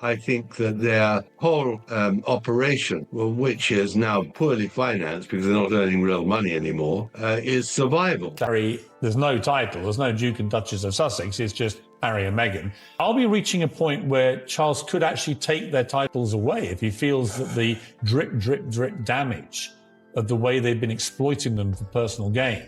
I think that their whole operation, which is now poorly financed because they're not earning real money anymore, is survival. Harry, there's no title, there's no Duke and Duchess of Sussex, it's just Harry and Meghan. I'll be reaching a point where Charles could actually take their titles away if he feels that the drip, drip, drip damage of the way they've been exploiting them for personal gain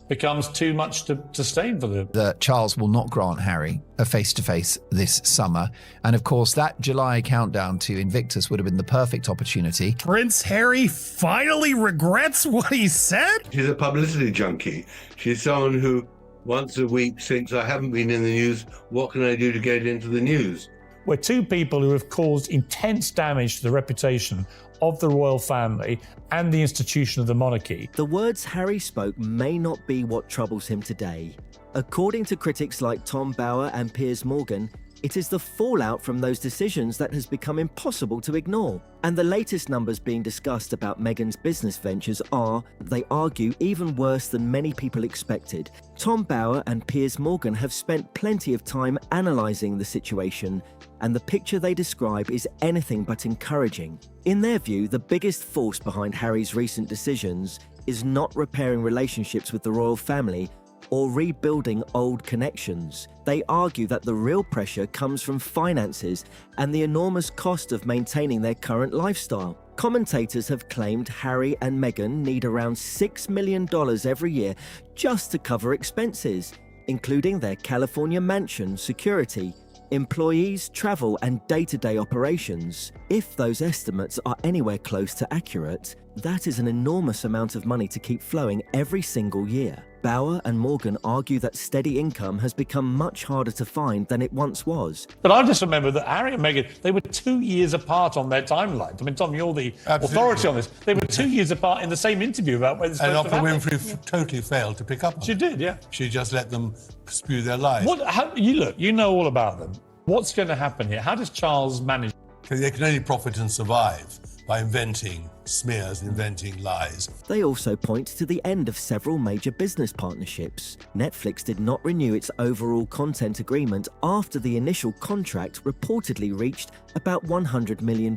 becomes too much to sustain for them. Charles will not grant Harry a face-to-face this summer. And of course, that July countdown to Invictus would have been the perfect opportunity. Prince Harry finally regrets what he said? She's a publicity junkie. She's someone who once a week thinks, I haven't been in the news, what can I do to get into the news? We're two people who have caused intense damage to the reputation of the royal family and the institution of the monarchy. The words Harry spoke may not be what troubles him today. According to critics like Tom Bower and Piers Morgan, it is the fallout from those decisions that has become impossible to ignore. And the latest numbers being discussed about Meghan's business ventures are, they argue, even worse than many people expected. Tom Bower and Piers Morgan have spent plenty of time analysing the situation, and the picture they describe is anything but encouraging. In their view, the biggest force behind Harry's recent decisions is not repairing relationships with the royal family or rebuilding old connections. They argue that the real pressure comes from finances and the enormous cost of maintaining their current lifestyle. Commentators have claimed Harry and Meghan need around $6 million every year just to cover expenses, including their California mansion, security, employees, travel, and day-to-day operations. If those estimates are anywhere close to accurate, that is an enormous amount of money to keep flowing every single year. Bower and Morgan argue that steady income has become much harder to find than it once was. But I just remember that Harry and Meghan, they were 2 years apart on their timeline. I mean, Tom, you're the authority on this. They were 2 years apart in the same interview about where this And supposed to Oprah happen. Winfrey totally failed to pick up on She it. did, yeah. She just let them spew their lies. You know all about them. What's going to happen here? How does Charles manage? They can only profit and survive by inventing smears and inventing lies. They also point to the end of several major business partnerships. Netflix did not renew its overall content agreement after the initial contract reportedly reached about $100 million.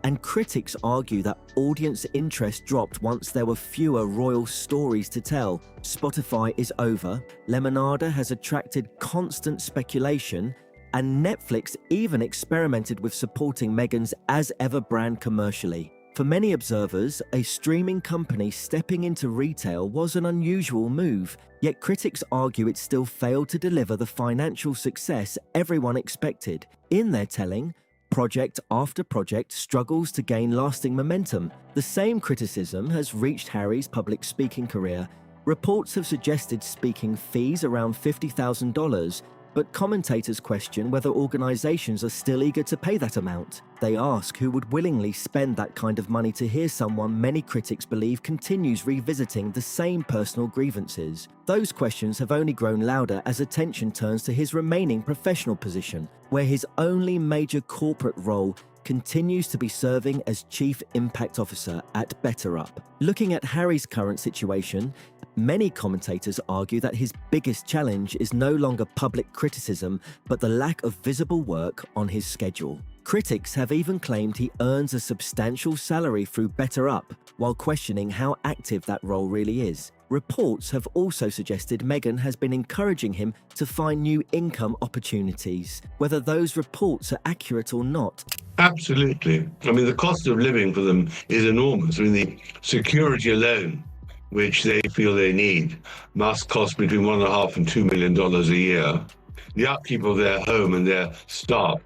And critics argue that audience interest dropped once there were fewer royal stories to tell. Spotify is over, Lemonada has attracted constant speculation, and Netflix even experimented with supporting Meghan's As Ever brand commercially. For many observers, a streaming company stepping into retail was an unusual move, yet critics argue it still failed to deliver the financial success everyone expected. In their telling, project after project struggles to gain lasting momentum. The same criticism has reached Harry's public speaking career. Reports have suggested speaking fees around $50,000, but commentators question whether organisations are still eager to pay that amount. They ask who would willingly spend that kind of money to hear someone many critics believe continues revisiting the same personal grievances. Those questions have only grown louder as attention turns to his remaining professional position, where his only major corporate role continues to be serving as Chief Impact Officer at BetterUp. Looking at Harry's current situation, many commentators argue that his biggest challenge is no longer public criticism, but the lack of visible work on his schedule. Critics have even claimed he earns a substantial salary through BetterUp, while questioning how active that role really is. Reports have also suggested Meghan has been encouraging him to find new income opportunities. Whether those reports are accurate or not. Absolutely. I mean, the cost of living for them is enormous. I mean, the security alone, which they feel they need, must cost between $1.5 and $2 million a year. The upkeep of their home and their staff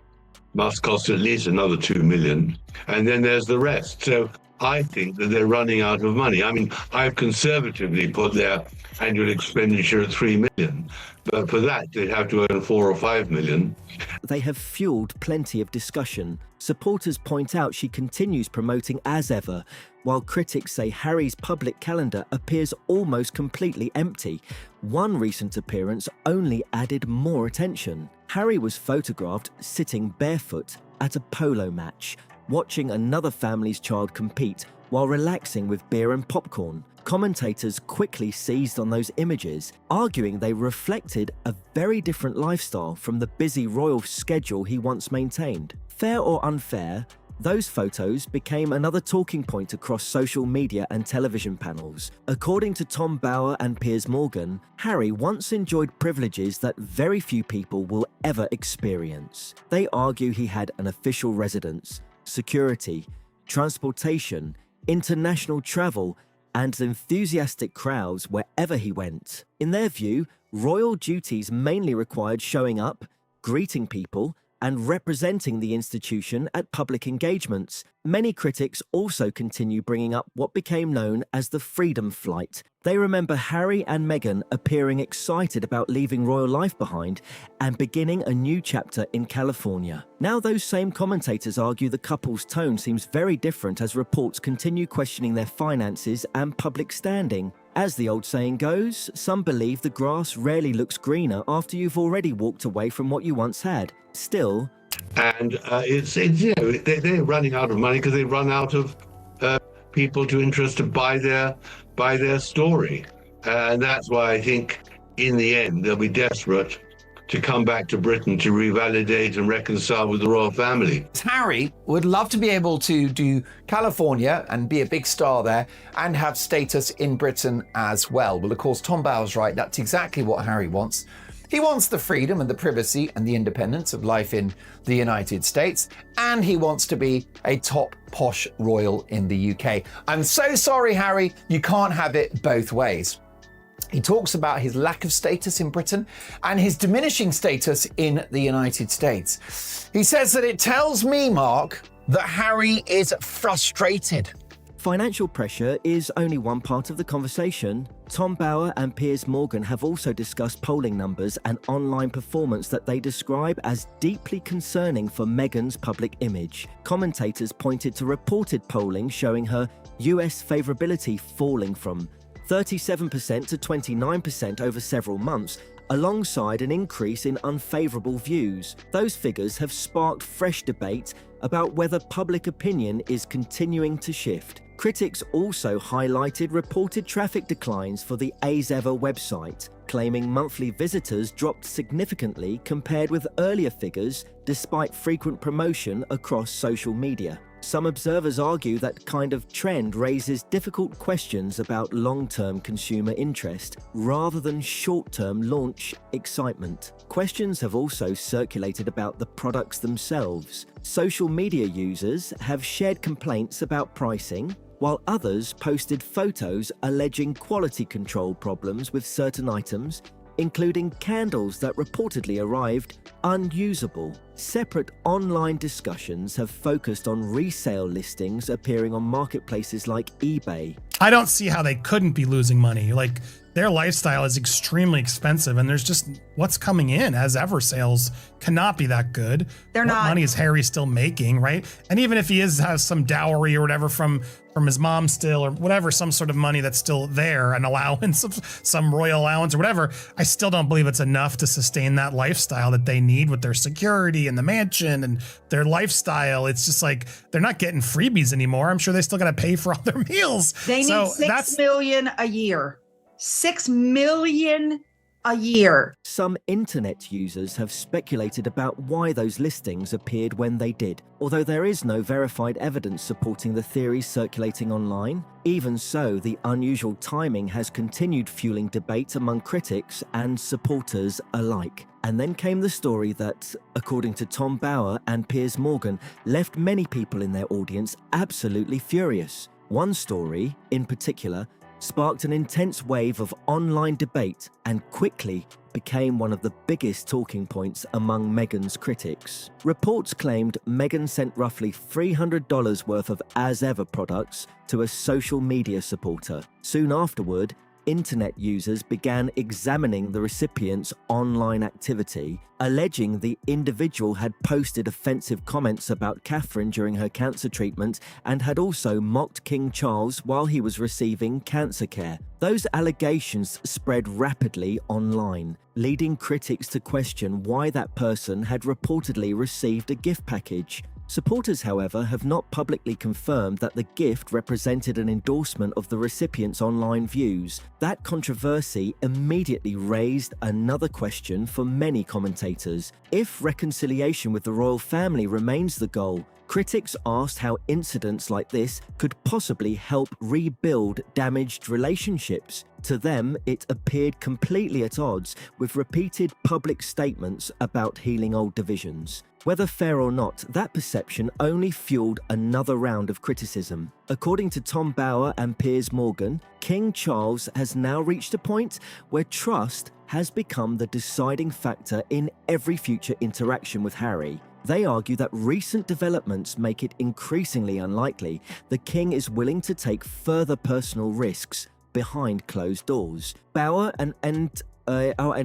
must cost at least another $2 million. And then there's the rest. So I think that they're running out of money. I mean, I've conservatively put their annual expenditure at $3 million. But for that, they'd have to earn $4 or $5 million. They have fueled plenty of discussion. Supporters point out she continues promoting As Ever, while critics say Harry's public calendar appears almost completely empty. One recent appearance only added more attention. Harry was photographed sitting barefoot at a polo match, watching another family's child compete while relaxing with beer and popcorn. Commentators quickly seized on those images, arguing they reflected a very different lifestyle from the busy royal schedule he once maintained. Fair or unfair, those photos became another talking point across social media and television panels. According to Tom Bower and Piers Morgan, Harry once enjoyed privileges that very few people will ever experience. They argue he had an official residence, security, transportation, international travel, and enthusiastic crowds wherever he went. In their view, royal duties mainly required showing up, greeting people, and representing the institution at public engagements. Many critics also continue bringing up what became known as the Freedom Flight. They remember Harry and Meghan appearing excited about leaving royal life behind and beginning a new chapter in California. Now those same commentators argue the couple's tone seems very different as reports continue questioning their finances and public standing. As the old saying goes, some believe the grass rarely looks greener after you've already walked away from what you once had. Still, And it's they're running out of money because they run out of people to interest to buy their story, and that's why I think in the end they'll be desperate to come back to Britain to revalidate and reconcile with the royal family. Harry would love to be able to do California and be a big star there and have status in Britain as well. Well, of course, Tom Bower's right. That's exactly what Harry wants. He wants the freedom and the privacy and the independence of life in the United States, and he wants to be a top posh royal in the UK. I'm so sorry, Harry, you can't have it both ways. He talks about his lack of status in Britain and his diminishing status in the United States. He says that it tells me, Mark, that Harry is frustrated. financial pressure is only one part of the conversation. Tom Bower and Piers Morgan have also discussed polling numbers and online performance that they describe as deeply concerning for Meghan's public image. Commentators pointed to reported polling showing her US favourability falling from 37% to 29% over several months, alongside an increase in unfavourable views. Those figures have sparked fresh debate about whether public opinion is continuing to shift. Critics also highlighted reported traffic declines for the AZEVA website, claiming monthly visitors dropped significantly compared with earlier figures despite frequent promotion across social media. Some observers argue that kind of trend raises difficult questions about long-term consumer interest rather than short-term launch excitement. Questions have also circulated about the products themselves. Social media users have shared complaints about pricing, while others posted photos alleging quality control problems with certain items, including candles that reportedly arrived unusable. Separate online discussions have focused on resale listings appearing on marketplaces like eBay. I don't see how they couldn't be losing money. Like, their lifestyle is extremely expensive, and there's just what's coming in as ever sales cannot be that good. They're what not. money is Harry still making, right? And even if he has some dowry or whatever from his mom still, or whatever, some sort of money that's still there, an allowance, some royal allowance or whatever, I still don't believe it's enough to sustain that lifestyle that they need with their security and the mansion and their lifestyle. It's just like they're not getting freebies anymore. I'm sure they still got to pay for all their meals. They need $6 million a year. $6 million a year. Some internet users have speculated about why those listings appeared when they did, although there is no verified evidence supporting the theories circulating online. Even so, the unusual timing has continued fueling debate among critics and supporters alike. And then came the story that, according to Tom Bower and Piers Morgan, left many people in their audience absolutely furious. One story, in particular, sparked an intense wave of online debate and quickly became one of the biggest talking points among Meghan's critics. Reports claimed Meghan sent roughly $300 worth of as-ever products to a social media supporter. Soon afterward, internet users began examining the recipient's online activity, alleging the individual had posted offensive comments about Catherine during her cancer treatment and had also mocked King Charles while he was receiving cancer care. Those allegations spread rapidly online, leading critics to question why that person had reportedly received a gift package. Supporters, however, have not publicly confirmed that the gift represented an endorsement of the recipient's online views. That controversy immediately raised another question for many commentators. If reconciliation with the royal family remains the goal, critics asked how incidents like this could possibly help rebuild damaged relationships. To them, it appeared completely at odds with repeated public statements about healing old divisions. Whether fair or not, that perception only fueled another round of criticism. According to Tom Bower and Piers Morgan, King Charles has now reached a point where trust has become the deciding factor in every future interaction with Harry. They argue that recent developments make it increasingly unlikely the king is willing to take further personal risks behind closed doors. Bower and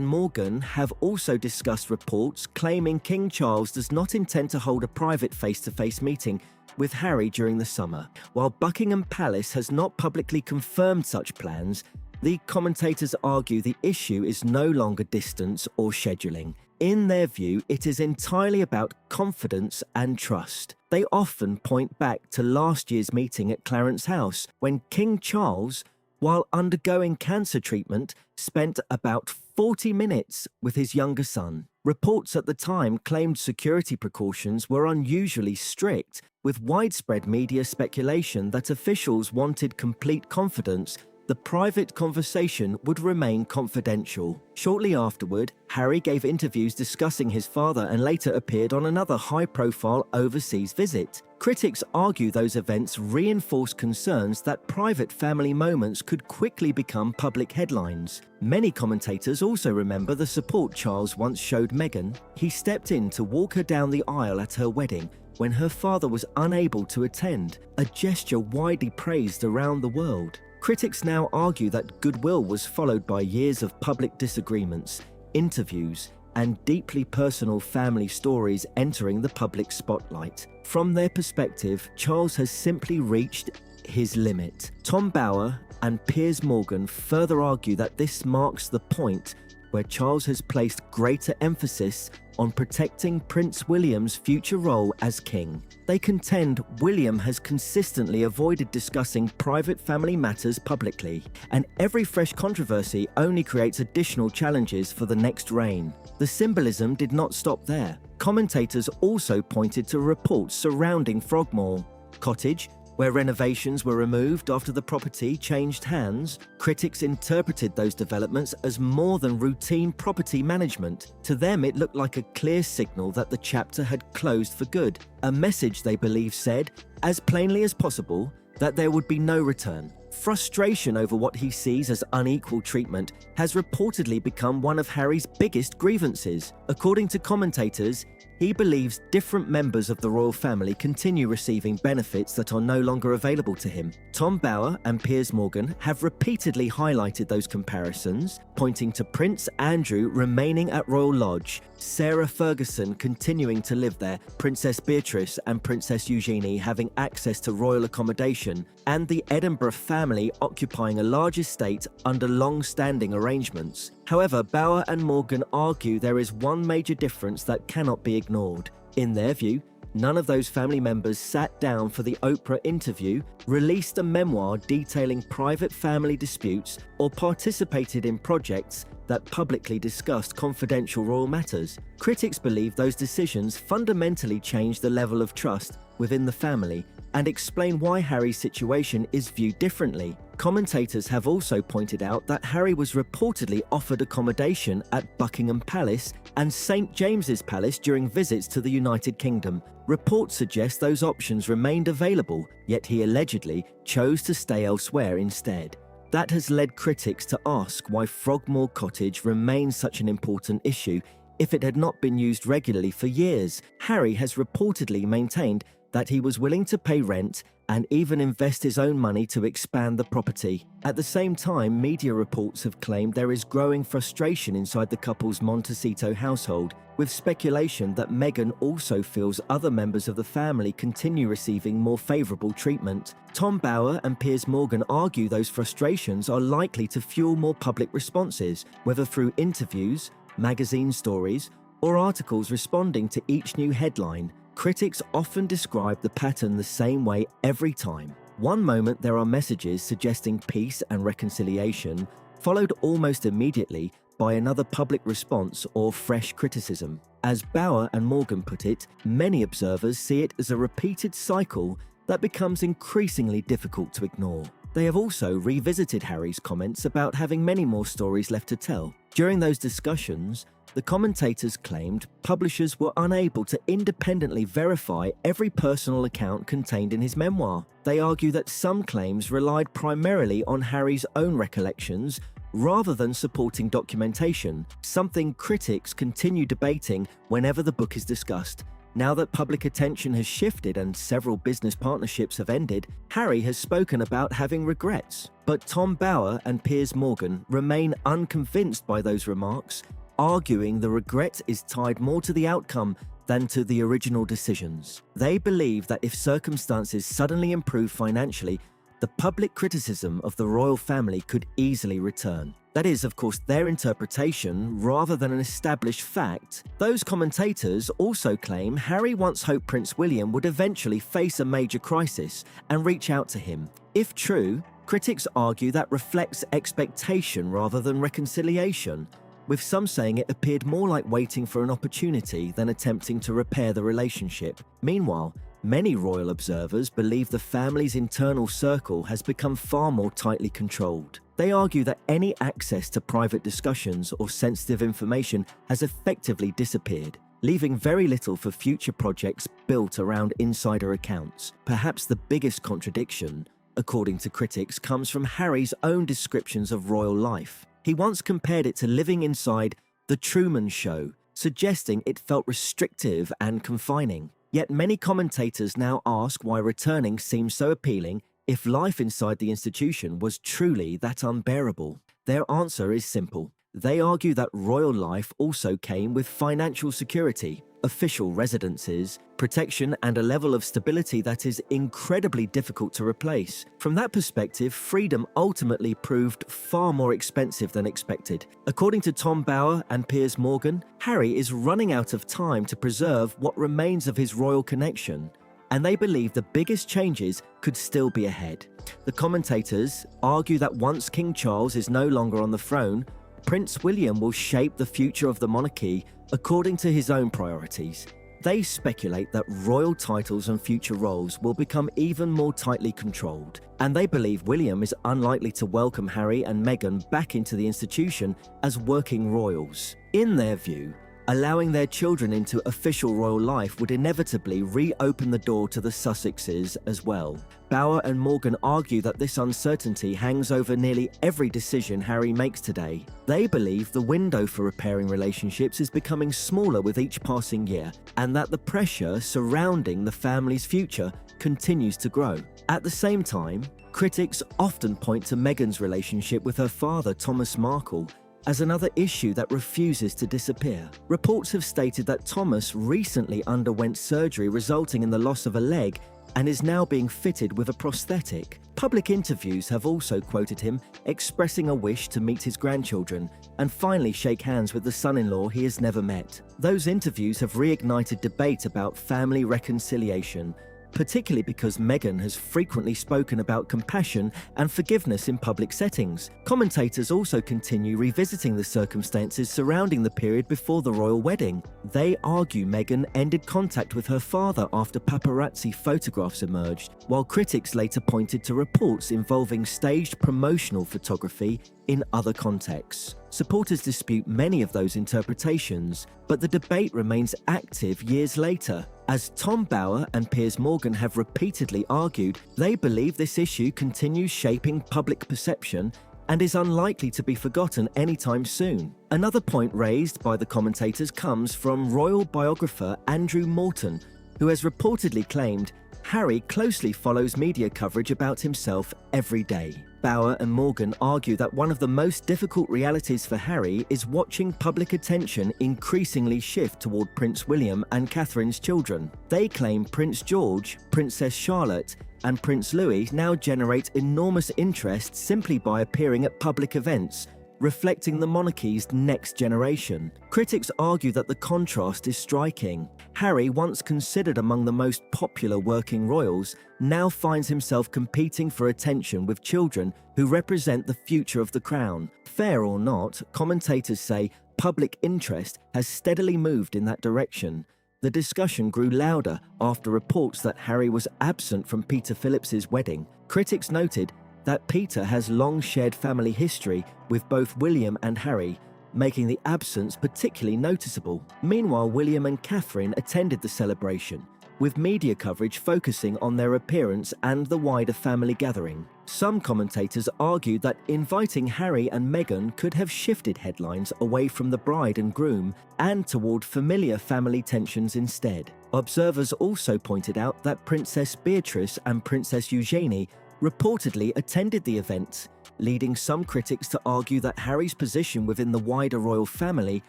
Morgan have also discussed reports claiming King Charles does not intend to hold a private face-to-face meeting with Harry during the summer. While Buckingham Palace has not publicly confirmed such plans, the commentators argue the issue is no longer distance or scheduling. In their view, it is entirely about confidence and trust. They often point back to last year's meeting at Clarence House, when King Charles, while undergoing cancer treatment, spent about 40 minutes with his younger son. Reports at the time claimed security precautions were unusually strict, with widespread media speculation that officials wanted complete confidence the private conversation would remain confidential. Shortly afterward, Harry gave interviews discussing his father and later appeared on another high-profile overseas visit. Critics argue those events reinforce concerns that private family moments could quickly become public headlines. Many commentators also remember the support Charles once showed Meghan. He stepped in to walk her down the aisle at her wedding when her father was unable to attend, a gesture widely praised around the world. Critics now argue that goodwill was followed by years of public disagreements, interviews, and deeply personal family stories entering the public spotlight. From their perspective, Charles has simply reached his limit. Tom Bower and Piers Morgan further argue that this marks the point where Charles has placed greater emphasis on protecting Prince William's future role as king. They contend William has consistently avoided discussing private family matters publicly, and every fresh controversy only creates additional challenges for the next reign. The symbolism did not stop there. Commentators also pointed to reports surrounding Frogmore Cottage, where renovations were removed after the property changed hands. Critics interpreted those developments as more than routine property management. To them, it looked like a clear signal that the chapter had closed for good. A message they believe said, as plainly as possible, that there would be no return. Frustration over what he sees as unequal treatment has reportedly become one of Harry's biggest grievances. According to commentators, he believes different members of the royal family continue receiving benefits that are no longer available to him. Tom Bower and Piers Morgan have repeatedly highlighted those comparisons, pointing to Prince Andrew remaining at Royal Lodge, Sarah Ferguson continuing to live there, Princess Beatrice and Princess Eugenie having access to royal accommodation, and the Edinburgh family occupying a large estate under long-standing arrangements. However, Bower and Morgan argue there is one major difference that cannot be ignored. In their view, none of those family members sat down for the Oprah interview, released a memoir detailing private family disputes, or participated in projects that publicly discussed confidential royal matters. Critics believe those decisions fundamentally change the level of trust within the family and explain why Harry's situation is viewed differently. Commentators have also pointed out that Harry was reportedly offered accommodation at Buckingham Palace and St. James's Palace during visits to the United Kingdom. Reports suggest those options remained available, yet he allegedly chose to stay elsewhere instead. That has led critics to ask why Frogmore Cottage remains such an important issue if it had not been used regularly for years. Harry has reportedly maintained that he was willing to pay rent and even invest his own money to expand the property. At the same time, media reports have claimed there is growing frustration inside the couple's Montecito household, with speculation that Meghan also feels other members of the family continue receiving more favourable treatment. Tom Bower and Piers Morgan argue those frustrations are likely to fuel more public responses, whether through interviews, magazine stories, or articles responding to each new headline. critics often describe the pattern the same way every time. One moment there are messages suggesting peace and reconciliation, followed almost immediately by another public response or fresh criticism. As Bauer and Morgan put it, many observers see it as a repeated cycle that becomes increasingly difficult to ignore. They have also revisited Harry's comments about having many more stories left to tell. During those discussions, the commentators claimed publishers were unable to independently verify every personal account contained in his memoir. They argue that some claims relied primarily on Harry's own recollections rather than supporting documentation, something critics continue debating whenever the book is discussed. Now that public attention has shifted and several business partnerships have ended, Harry has spoken about having regrets. But Tom Bauer and Piers Morgan remain unconvinced by those remarks, arguing the regret is tied more to the outcome than to the original decisions. They believe that if circumstances suddenly improve financially, the public criticism of the royal family could easily return. That is, of course, their interpretation rather than an established fact. Those commentators also claim Harry once hoped Prince William would eventually face a major crisis and reach out to him. If true, critics argue that reflects expectation rather than reconciliation, with some saying it appeared more like waiting for an opportunity than attempting to repair the relationship. Meanwhile, many royal observers believe the family's internal circle has become far more tightly controlled. They argue that any access to private discussions or sensitive information has effectively disappeared, leaving very little for future projects built around insider accounts. Perhaps the biggest contradiction, according to critics, comes from Harry's own descriptions of royal life. He once compared it to living inside The Truman Show, suggesting it felt restrictive and confining. Yet many commentators now ask why returning seems so appealing if life inside the institution was truly that unbearable. Their answer is simple. They argue that royal life also came with financial security, official residences, protection, and a level of stability that is incredibly difficult to replace. From that perspective, freedom ultimately proved far more expensive than expected. According to Tom Bauer and Piers Morgan, Harry is running out of time to preserve what remains of his royal connection, and they believe the biggest changes could still be ahead. The commentators argue that once King Charles is no longer on the throne, Prince William will shape the future of the monarchy according to his own priorities. They speculate that royal titles and future roles will become even more tightly controlled, and they believe William is unlikely to welcome Harry and Meghan back into the institution as working royals. In their view, allowing their children into official royal life would inevitably reopen the door to the Sussexes as well. Bauer and Morgan argue that this uncertainty hangs over nearly every decision Harry makes today. They believe the window for repairing relationships is becoming smaller with each passing year, and that the pressure surrounding the family's future continues to grow. At the same time, critics often point to Meghan's relationship with her father, Thomas Markle, as another issue that refuses to disappear. Reports have stated that Thomas recently underwent surgery resulting in the loss of a leg and is now being fitted with a prosthetic. Public interviews have also quoted him expressing a wish to meet his grandchildren and finally shake hands with the son-in-law he has never met. Those interviews have reignited debate about family reconciliation, particularly because Meghan has frequently spoken about compassion and forgiveness in public settings. Commentators also continue revisiting the circumstances surrounding the period before the royal wedding. They argue Meghan ended contact with her father after paparazzi photographs emerged, while critics later pointed to reports involving staged promotional photography in other contexts. Supporters dispute many of those interpretations, but the debate remains active years later. As Tom Bauer and Piers Morgan have repeatedly argued, they believe this issue continues shaping public perception and is unlikely to be forgotten anytime soon. Another point raised by the commentators comes from royal biographer Andrew Morton, who has reportedly claimed Harry closely follows media coverage about himself every day. Bauer and Morgan argue that one of the most difficult realities for Harry is watching public attention increasingly shift toward Prince William and Catherine's children. They claim Prince George, Princess Charlotte, and Prince Louis now generate enormous interest simply by appearing at public events, reflecting the monarchy's next generation. Critics argue that the contrast is striking. Harry, once considered among the most popular working royals, now finds himself competing for attention with children who represent the future of the crown. Fair or not, commentators say public interest has steadily moved in that direction. The discussion grew louder after reports that Harry was absent from Peter Phillips's wedding. Critics noted that Peter has long shared family history with both William and Harry, making the absence particularly noticeable. Meanwhile, William and Catherine attended the celebration, with media coverage focusing on their appearance and the wider family gathering. Some commentators argued that inviting Harry and Meghan could have shifted headlines away from the bride and groom and toward familiar family tensions instead. Observers also pointed out that Princess Beatrice and Princess Eugenie reportedly attended the event, leading some critics to argue that Harry's position within the wider royal family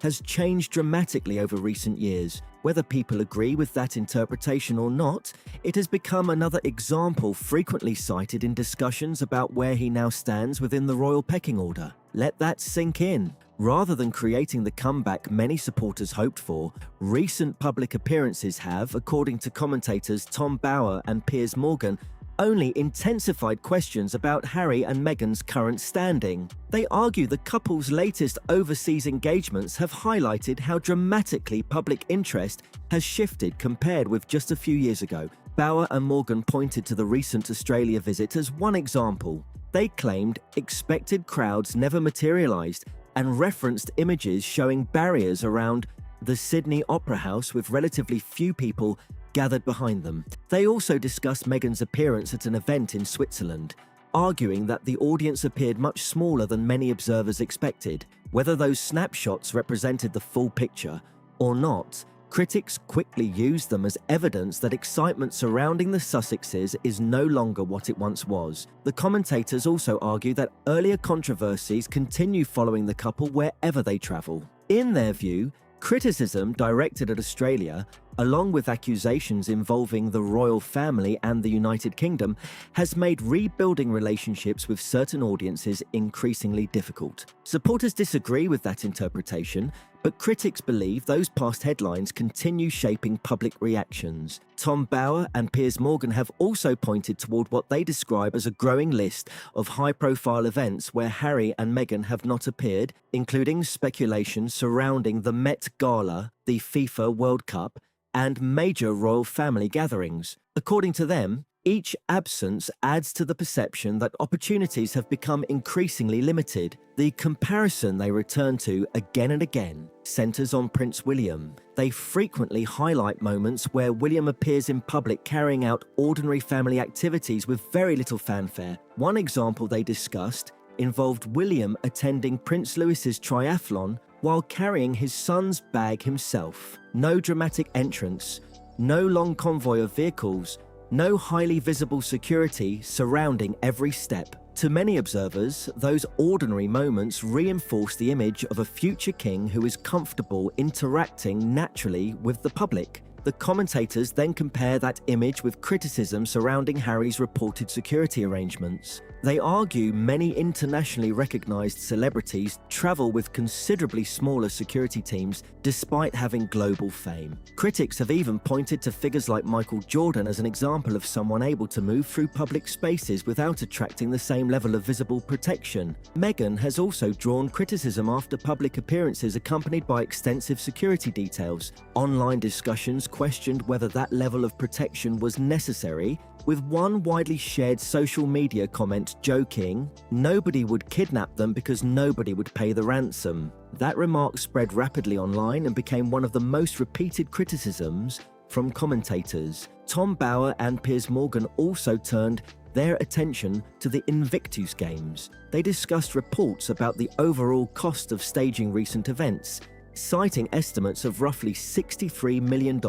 has changed dramatically over recent years. Whether people agree with that interpretation or not, it has become another example frequently cited in discussions about where he now stands within the royal pecking order. Let that sink in. Rather than creating the comeback many supporters hoped for, recent public appearances have, according to commentators Tom Bower and Piers Morgan, only intensified questions about Harry and Meghan's current standing. They argue the couple's latest overseas engagements have highlighted how dramatically public interest has shifted compared with just a few years ago. Bower and Morgan pointed to the recent Australia visit as one example. They claimed expected crowds never materialised and referenced images showing barriers around the Sydney Opera House with relatively few people gathered behind them. They also discussed Meghan's appearance at an event in Switzerland, arguing that the audience appeared much smaller than many observers expected. Whether those snapshots represented the full picture or not, critics quickly used them as evidence that excitement surrounding the Sussexes is no longer what it once was. The commentators also argue that earlier controversies continue following the couple wherever they travel. In their view, criticism directed at Australia, along with accusations involving the royal family and the United Kingdom, has made rebuilding relationships with certain audiences increasingly difficult. Supporters disagree with that interpretation, but critics believe those past headlines continue shaping public reactions. Tom Bower and Piers Morgan have also pointed toward what they describe as a growing list of high-profile events where Harry and Meghan have not appeared, including speculation surrounding the Met Gala, the FIFA World Cup, and major royal family gatherings. According to them, each absence adds to the perception that opportunities have become increasingly limited. The comparison they return to again and again centers on Prince William. They frequently highlight moments where William appears in public carrying out ordinary family activities with very little fanfare. One example they discussed involved William attending Prince Louis's triathlon while carrying his son's bag himself. No dramatic entrance, no long convoy of vehicles, no highly visible security surrounding every step. To many observers, those ordinary moments reinforce the image of a future king who is comfortable interacting naturally with the public. The commentators then compare that image with criticism surrounding Harry's reported security arrangements. They argue many internationally recognized celebrities travel with considerably smaller security teams despite having global fame. Critics have even pointed to figures like Michael Jordan as an example of someone able to move through public spaces without attracting the same level of visible protection. Meghan has also drawn criticism after public appearances accompanied by extensive security details. Online discussions questioned whether that level of protection was necessary, with one widely shared social media comment joking, "Nobody would kidnap them because nobody would pay the ransom." That remark spread rapidly online and became one of the most repeated criticisms from commentators. Tom Bower and Piers Morgan also turned their attention to the Invictus Games. They discussed reports about the overall cost of staging recent events, citing estimates of roughly $63 million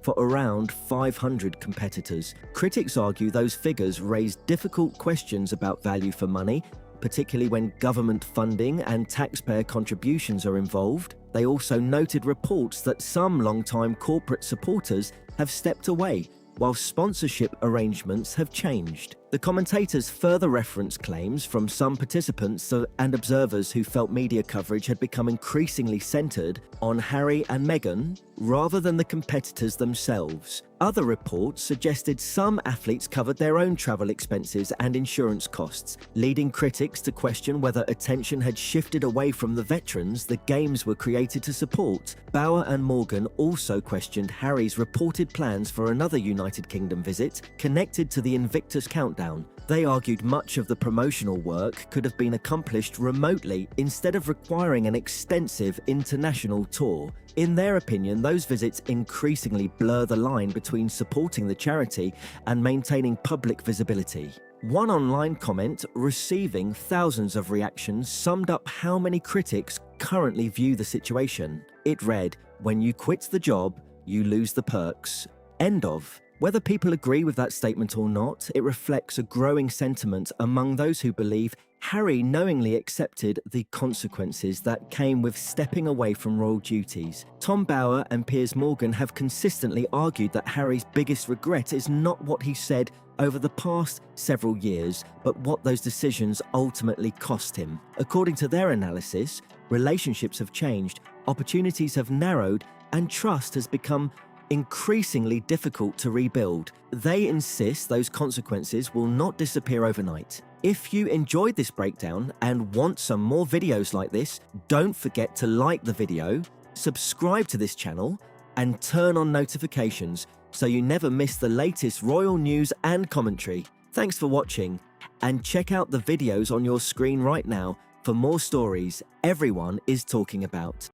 for around 500 competitors. Critics argue those figures raise difficult questions about value for money, particularly when government funding and taxpayer contributions are involved. They also noted reports that some long-time corporate supporters have stepped away, while sponsorship arrangements have changed. The commentators further referenced claims from some participants and observers who felt media coverage had become increasingly centred on Harry and Meghan rather than the competitors themselves. Other reports suggested some athletes covered their own travel expenses and insurance costs, leading critics to question whether attention had shifted away from the veterans the Games were created to support. Bauer and Morgan also questioned Harry's reported plans for another United Kingdom visit connected to the Invictus Countdown. They argued much of the promotional work could have been accomplished remotely instead of requiring an extensive international tour. In their opinion, those visits increasingly blur the line between supporting the charity and maintaining public visibility. One online comment receiving thousands of reactions summed up how many critics currently view the situation. It read, "When you quit the job, you lose the perks." End of. Whether people agree with that statement or not, it reflects a growing sentiment among those who believe Harry knowingly accepted the consequences that came with stepping away from royal duties. Tom Bauer and Piers Morgan have consistently argued that Harry's biggest regret is not what he said over the past several years, but what those decisions ultimately cost him. According to their analysis, relationships have changed, opportunities have narrowed, and trust has become increasingly difficult to rebuild. They insist those consequences will not disappear overnight. If you enjoyed this breakdown and want some more videos like this, don't forget to like the video, subscribe to this channel, and turn on notifications so you never miss the latest royal news and commentary. Thanks for watching, and check out the videos on your screen right now for more stories everyone is talking about.